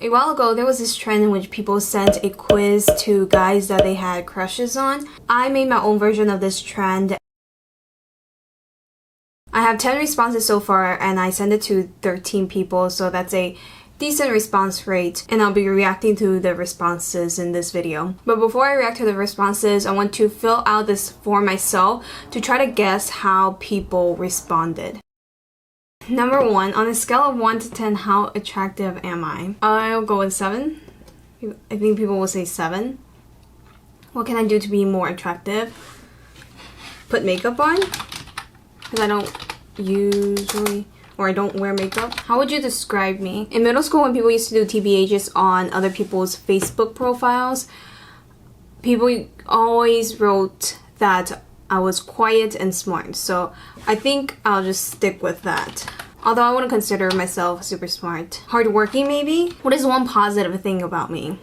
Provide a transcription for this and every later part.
A while ago, there was this trend in which people sent a quiz to guys that they had crushes on. I made my own version of this trend. I have 10 responses so far and I sent it to 13 people, so that's a decent response rate, and I'll be reacting to the responses in this video. But before I react to the responses, I want to fill out this form myself to try to guess how people responded. Number 1, on a scale of 1 to 10, how attractive am I? I'll go with 7. I think people will say 7. What can I do to be more attractive? Put makeup on? Because I don't usually, or I don't wear makeup. How would you describe me? In middle school, when people used to do TBHs on other people's Facebook profiles, people always wrote that I was quiet and smart, so I think I'll just stick with that. Although I wouldn't consider myself super smart. Hardworking, maybe? What is one positive thing about me?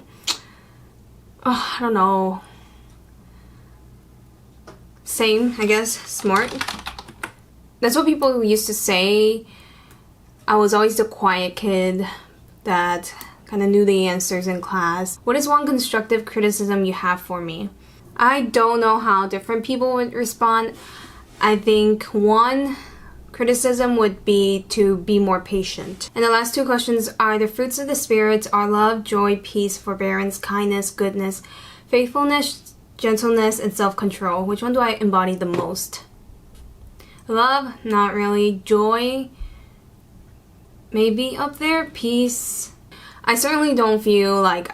Oh, I don't know. Same, I guess. Smart. That's what people used to say. I was always the quiet kid that kind of knew the answers in class. What is one constructive criticism you have for me? I don't know how different people would respond. I think one criticism would be to be more patient. And the last 2 questions are: the fruits of the Spirit are love, joy, peace, forbearance, kindness, goodness, faithfulness, gentleness, and self-control. Which one do I embody the most? Love, not really. Joy, maybe up there. Peace, I certainly don't feel like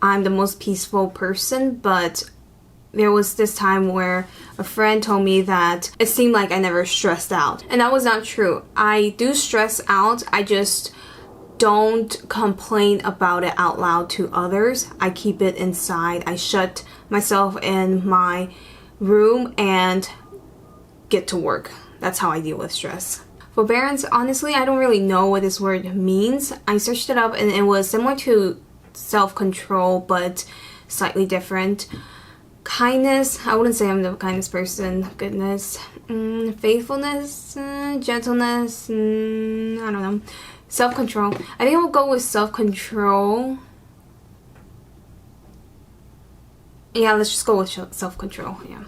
I'm the most peaceful person, but there was this time where a friend told me that it seemed like I never stressed out. And that was not true. I do stress out, I just don't complain about it out loud to others. I keep it inside. I shut myself in my room and get to work. That's how I deal with stress. Forbearance, honestly, I don't really know what this word means. I searched it up and it was similar to self-control, but slightly different. Kindness, I wouldn't say I'm the kindest person. Goodness, faithfulness, gentleness, I don't know. Self-control, I think I'll go with self-control. Yeah, let's just go with self-control, yeah.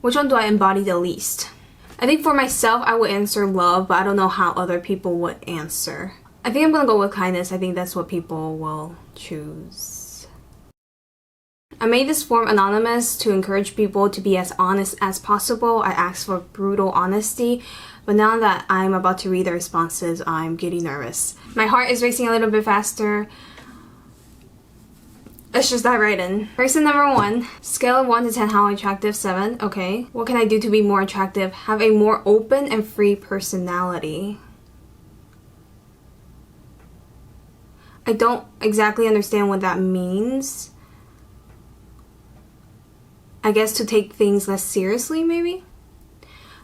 Which one do I embody the least? I think for myself, I would answer love, but I don't know how other people would answer. I think I'm gonna go with kindness. I think that's what people will choose. I made this form anonymous to encourage people to be as honest as possible. I asked for brutal honesty, but now that I'm about to read the responses, I'm getting nervous. My heart is racing a little bit faster. Let's just dive right in. Person number 1, scale of 1 to 10, how attractive? 7. Okay. What can I do to be more attractive? Have a more open and free personality. I don't exactly understand what that means. I guess to take things less seriously, maybe?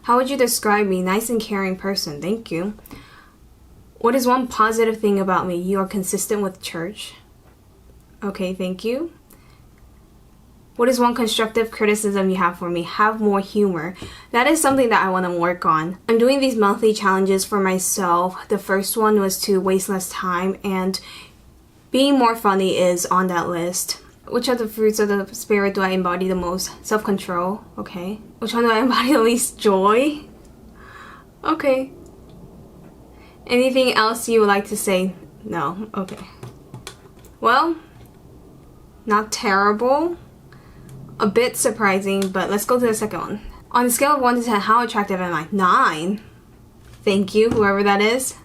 How would you describe me? Nice and caring person. Thank you. What is one positive thing about me? You are consistent with church. Okay, thank you. What is one constructive criticism you have for me? Have more humor. That is something that I want to work on. I'm doing these monthly challenges for myself. The first one was to waste less time, and being more funny is on that list. Which of the fruits of the Spirit do I embody the most? Self-control. Okay. Which one do I embody the least? Joy. Okay. Anything else you would like to say? No. Okay. Well, not terrible. A bit surprising, but let's go to the second one. On a scale of 1 to 10, how attractive am I? 9. Thank you, whoever that is.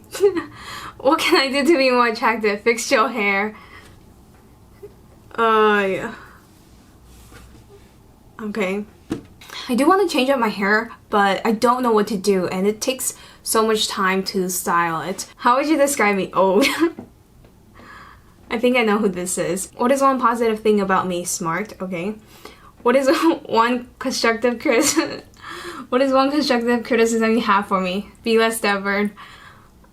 What can I do to be more attractive? Fix your hair. Yeah. Okay. I do want to change up my hair, but I don't know what to do, and it takes so much time to style it. How would you describe me? Old. I think I know who this is. What is one positive thing about me? Smart. Okay. What is one constructive criticism? What is one constructive criticism you have for me? Be less stubborn.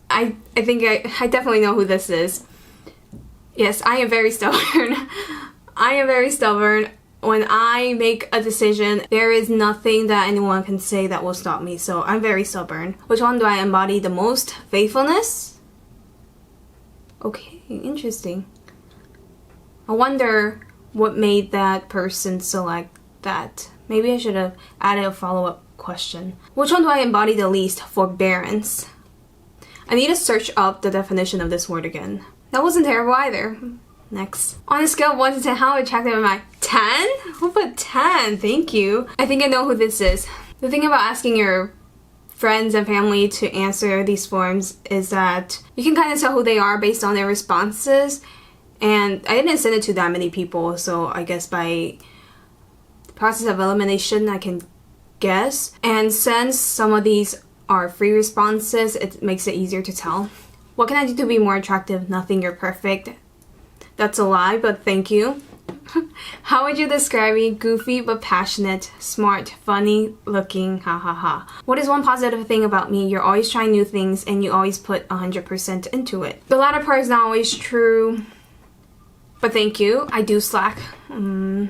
I think I definitely know who this is. Yes, I am very stubborn. I am very stubborn. When I make a decision, there is nothing that anyone can say that will stop me. So I'm very stubborn. Which one do I embody the most? Faithfulness? Okay, interesting. I wonder what made that person select that. Maybe I should have added a follow-up question. Which one do I embody the least? Forbearance. I need to search up the definition of this word again. That wasn't terrible either. Next. On a scale of 1 to 10, how attractive am I? 10? Who put 10? Thank you. I think I know who this is. The thing about asking your friends and family to answer these forms is that you can kind of tell who they are based on their responses. And I didn't send it to that many people, so I guess by the process of elimination, I can guess. And since some of these are free responses, it makes it easier to tell. What can I do to be more attractive? Nothing, you're perfect. That's a lie, but thank you. How would you describe me? Goofy but passionate, smart, funny, looking, ha ha ha. What is one positive thing about me? You're always trying new things and you always put 100% into it. The latter part is not always true, but thank you. I do slack. And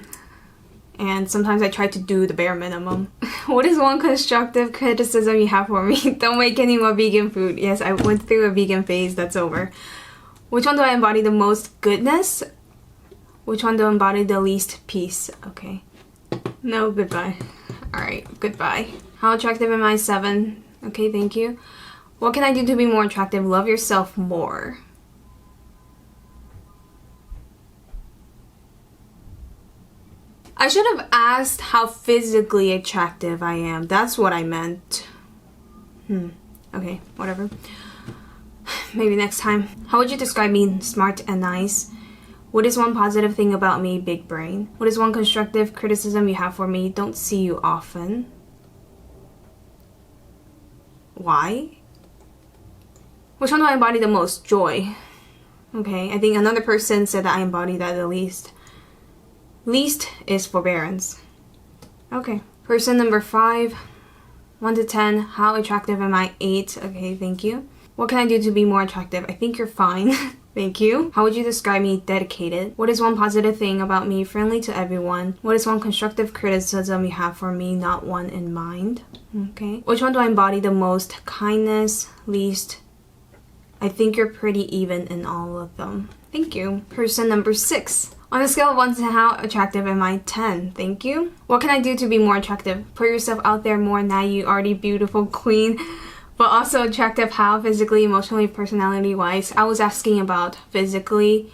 sometimes I try to do the bare minimum. What is one constructive criticism you have for me? Don't make any more vegan food. Yes, I went through a vegan phase. That's over. Which one do I embody the most? Goodness? Which one do I embody the least? Peace. Okay. No, goodbye. Alright, goodbye. How attractive am I? 7. Okay, thank you. What can I do to be more attractive? Love yourself more. I should have asked how physically attractive I am. That's what I meant. Okay, whatever. Maybe next time. How would you describe me? Smart and nice. What is one positive thing about me? Big brain. What is one constructive criticism you have for me? Don't see you often. Why? Which one do I embody the most? Joy. Okay, I think another person said that I embody that the least. Least is forbearance. Okay. Person number 5. 1 to 10. How attractive am I? 8. Okay, thank you. What can I do to be more attractive? I think you're fine. Thank you. How would you describe me? Dedicated. What is one positive thing about me? Friendly to everyone. What is one constructive criticism you have for me? Not one in mind. Okay. Which one do I embody the most? Kindness. Least. I think you're pretty even in all of them. Thank you. Person number 6. On a scale of 1 to 10, how attractive am I? 10. Thank you. What can I do to be more attractive? Put yourself out there more. Now you already beautiful queen. But also attractive how? Physically, emotionally, personality-wise. I was asking about physically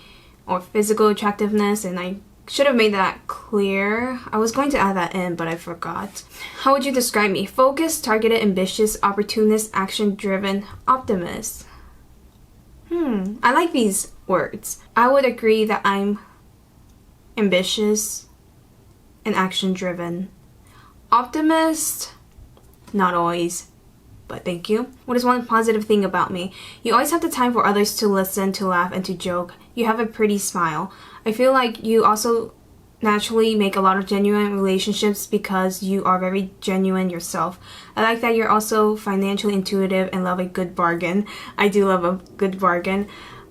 or physical attractiveness, and I should have made that clear. I was going to add that in, but I forgot. How would you describe me? Focused, targeted, ambitious, opportunist, action-driven, optimist. I like these words. I would agree that I'm ambitious and action-driven. Optimist, not always. But thank you. What is one positive thing about me? You always have the time for others to listen, to laugh, and to joke. You have a pretty smile. I feel like you also naturally make a lot of genuine relationships because you are very genuine yourself. I like that you're also financially intuitive and love a good bargain. I do love a good bargain.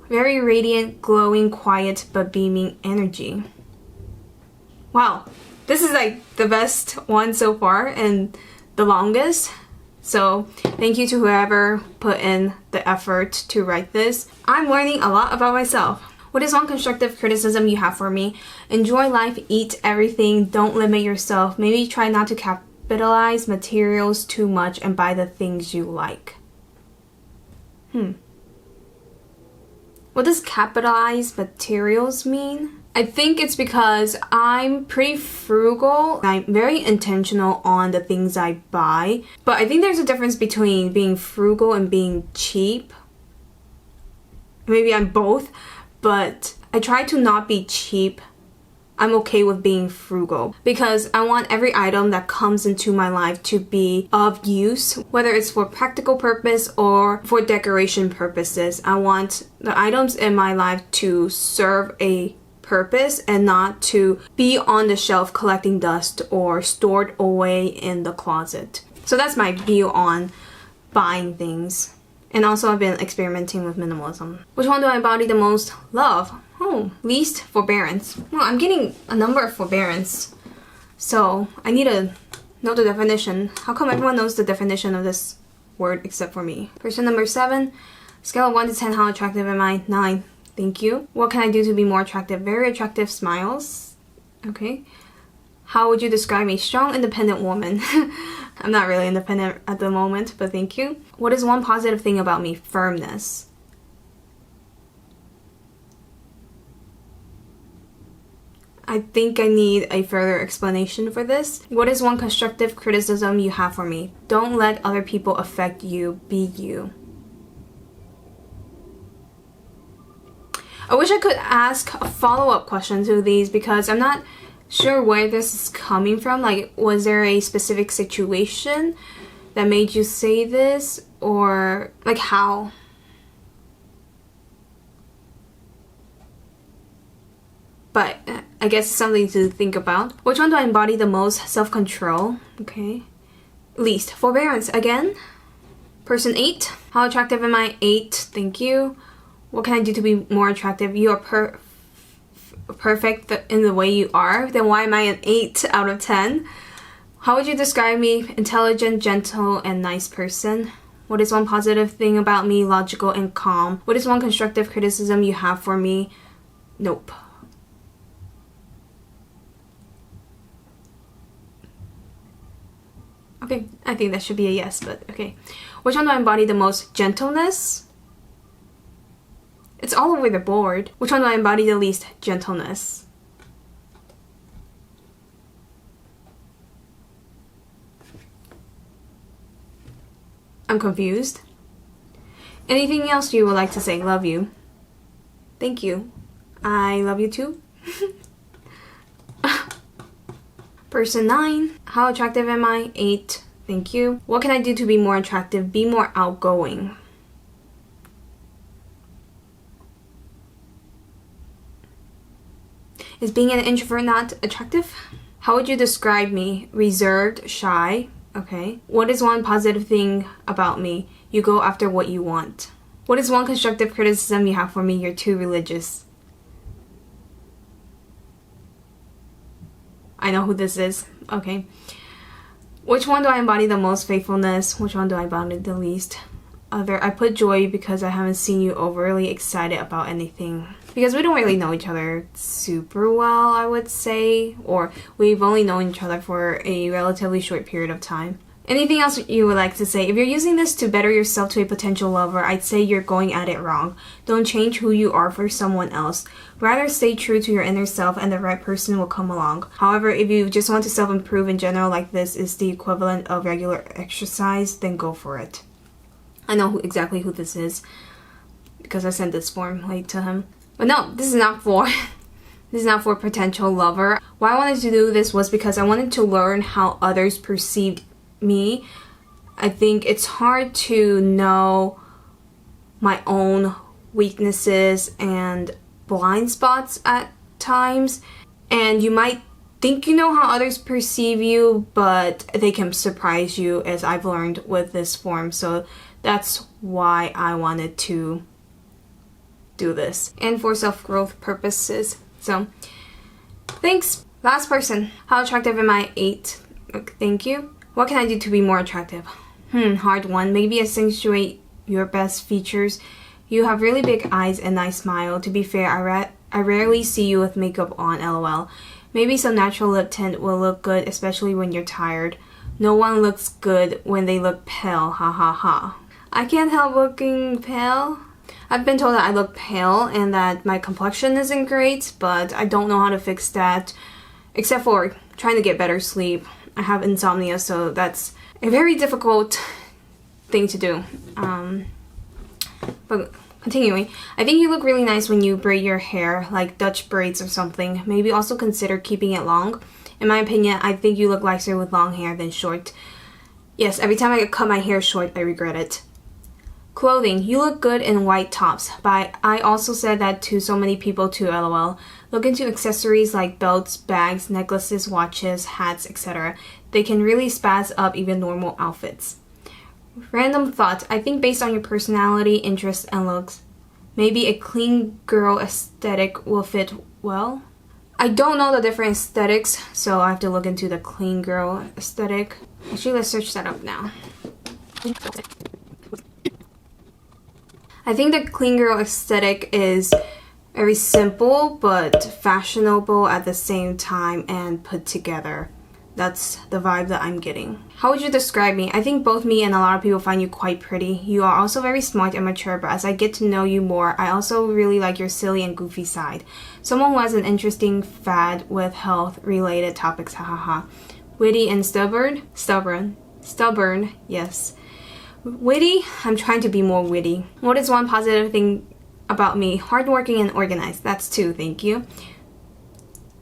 Very radiant, glowing, quiet, but beaming energy. Wow, this is like the best one so far and the longest. So thank you to whoever put in the effort to write this. I'm learning a lot about myself. What is one constructive criticism you have for me? Enjoy life, eat everything, don't limit yourself. Maybe try not to capitalize materials too much and buy the things you like. What does capitalize materials mean? I think it's because I'm pretty frugal. I'm very intentional on the things I buy. But I think there's a difference between being frugal and being cheap. Maybe I'm both, but I try to not be cheap. I'm okay with being frugal because I want every item that comes into my life to be of use, whether it's for practical purpose or for decoration purposes. I want the items in my life to serve a purpose and not to be on the shelf collecting dust or stored away in the closet. So that's my view on buying things. And also I've been experimenting with minimalism. Which one do I embody the most? Love. Least forbearance. Well, I'm getting a number of forbearance. So I need to know the definition. How come everyone knows the definition of this word except for me? Person number 7. Scale of 1 to 10, how attractive am I? 9. Thank you. What can I do to be more attractive? Very attractive smiles. Okay. How would you describe me? Strong, independent woman. I'm not really independent at the moment, but thank you. What is one positive thing about me? Firmness. I think I need a further explanation for this. What is one constructive criticism you have for me? Don't let other people affect you. Be you. I wish I could ask a follow-up question to these because I'm not sure where this is coming from. Like, was there a specific situation that made you say this? Or, like, how? But I guess it's something to think about. Which one do I embody the most? Self-control. Okay. Least. Forbearance. Again. Person 8. How attractive am I? 8. Thank you. What can I do to be more attractive? You are perfect in the way you are. Then why am I an 8 out of 10? How would you describe me? Intelligent, gentle, and nice person. What is one positive thing about me? Logical and calm. What is one constructive criticism you have for me? Nope. Okay, I think that should be a yes, but okay. Which one do I embody the most? Gentleness? It's all over the board. Which one do I embody the least? Gentleness. I'm confused. Anything else you would like to say? Love you. Thank you. I love you too. Person 9. How attractive am I? 8. Thank you. What can I do to be more attractive? Be more outgoing. Is being an introvert not attractive? How would you describe me? Reserved, shy. Okay. What is one positive thing about me? You go after what you want. What is one constructive criticism you have for me? You're too religious. I know who this is. Okay. Which one do I embody the most? Faithfulness. Which one do I embody the least? Other. I put joy because I haven't seen you overly excited about anything. Because we don't really know each other super well, I would say. Or we've only known each other for a relatively short period of time. Anything else you would like to say? If you're using this to better yourself to a potential lover, I'd say you're going at it wrong. Don't change who you are for someone else. Rather stay true to your inner self and the right person will come along. However, if you just want to self-improve in general, like this is the equivalent of regular exercise, then go for it. I know exactly who this is because I sent this form late to him. But no, this is not for this is not for potential lover. Why I wanted to do this was because I wanted to learn how others perceived me. I think it's hard to know my own weaknesses and blind spots at times, and you might think you know how others perceive you, but they can surprise you, as I've learned with this form. So that's why I wanted to do this, and for self-growth purposes. So thanks. Last person. How attractive am I? 8. Okay, thank you. What can I do to be more attractive? Hard one. Maybe accentuate your best features. You have really big eyes and nice smile. To be fair, I rarely see you with makeup on, lol. Maybe some natural lip tint will look good, especially when you're tired. No one looks good when they look pale, ha ha ha. I can't help looking pale. I've been told that I look pale and that my complexion isn't great, but I don't know how to fix that, except for trying to get better sleep. I have insomnia, so that's a very difficult thing to do. But continuing, I think you look really nice when you braid your hair, like Dutch braids or something. Maybe also consider keeping it long. In my opinion, I think you look nicer with long hair than short. Yes, every time I cut my hair short, I regret it. Clothing, you look good in white tops, but I also said that to so many people too, lol. Look into accessories like belts, bags, necklaces, watches, hats, etc. They can really spazz up even normal outfits. Random thought, I think based on your personality, interests, and looks, maybe a clean girl aesthetic will fit well. I don't know the different aesthetics, so I have to look into the clean girl aesthetic. Actually, let's search that up now. I think the clean girl aesthetic is Very simple but fashionable at the same time and put together. That's the vibe that I'm getting. How would you describe me? I think both me and a lot of people find you quite pretty. You are also very smart and mature, but as I get to know you more, I also really like your silly and goofy side. Someone who has an interesting fad with health-related topics, hahaha. Witty and stubborn? Stubborn, yes. Witty? I'm trying to be more witty. What is one positive thing about me? Hardworking and organized. That's 2, thank you.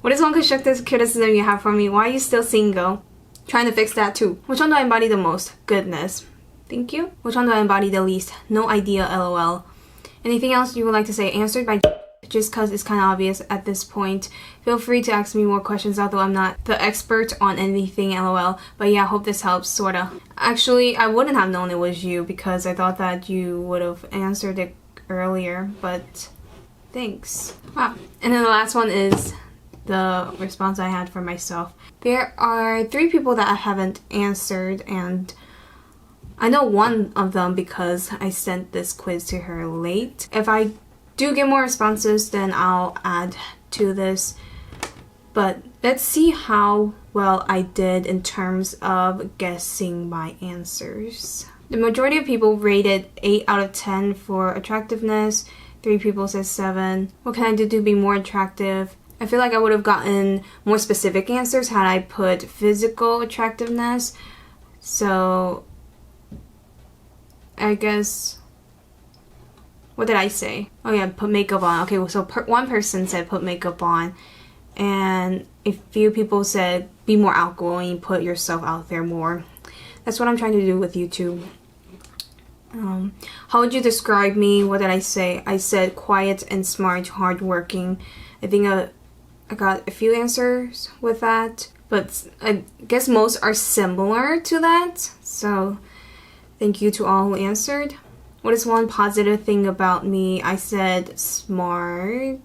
What is one constructive criticism you have for me? Why are you still single? Trying to fix that too. Which one do I embody the most? Goodness. Thank you. Which one do I embody the least? No idea, lol. Anything else you would like to say? Answered by just cause it's kind of obvious at this point. Feel free to ask me more questions, although I'm not the expert on anything, lol. But yeah, I hope this helps, sorta. Actually, I wouldn't have known it was you because I thought that you would have answered it earlier, but thanks. Wow. And then the last one is the response I had for myself. There are 3 people that I haven't answered, and I know one of them because I sent this quiz to her late. If I do get more responses, then I'll add to this. But let's see how well I did in terms of guessing my answers. The majority of people rated 8 out of 10 for attractiveness. 3 people said 7. What can I do to be more attractive? I feel like I would have gotten more specific answers had I put physical attractiveness. So I guess, what did I say? Oh yeah, put makeup on. Okay, so one person said put makeup on, and a few people said be more outgoing, put yourself out there more. That's what I'm trying to do with YouTube. How would you describe me? What did I say? I said quiet and smart, hardworking. I think I got a few answers with that, but I guess most are similar to that. So thank you to all who answered. What is one positive thing about me? I said smart.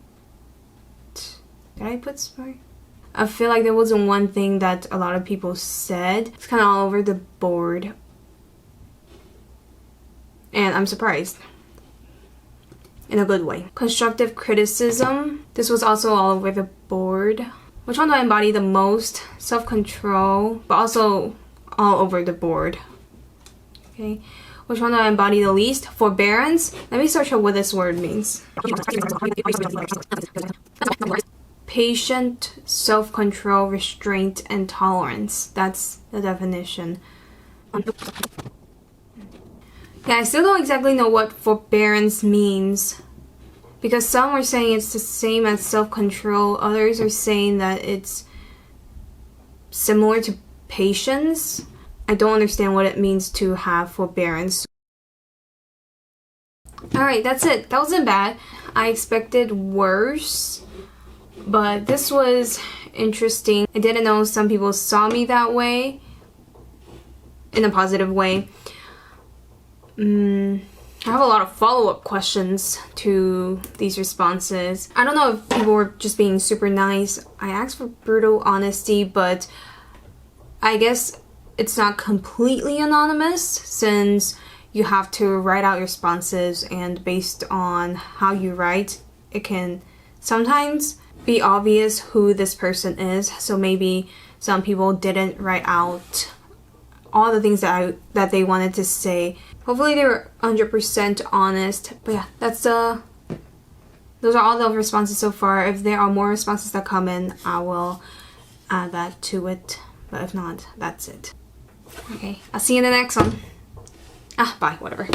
Did I put smart? I feel like there wasn't one thing that a lot of people said. It's kind of all over the board. And I'm surprised. In a good way. Constructive criticism. This was also all over the board. Which one do I embody the most? Self-control, but also all over the board. Okay. Which one do I embody the least? Forbearance. Let me search up what this word means. Patient, self-control, restraint, and tolerance. That's the definition. Yeah, I still don't exactly know what forbearance means, because some are saying it's the same as self-control, others are saying that it's similar to patience. I don't understand what it means to have forbearance. Alright, that's it. That wasn't bad. I expected worse, but this was interesting. I didn't know some people saw me that way, in a positive way. I have a lot of follow-up questions to these responses. I don't know if people were just being super nice. I asked for brutal honesty, but I guess it's not completely anonymous since you have to write out your responses, and based on how you write, it can sometimes be obvious who this person is. So maybe some people didn't write out all the things that they wanted to say. Hopefully they were 100% honest. But yeah, those are all the responses so far. If there are more responses that come in, I will add that to it. But if not, that's it. Okay, I'll see you in the next one. Bye, whatever.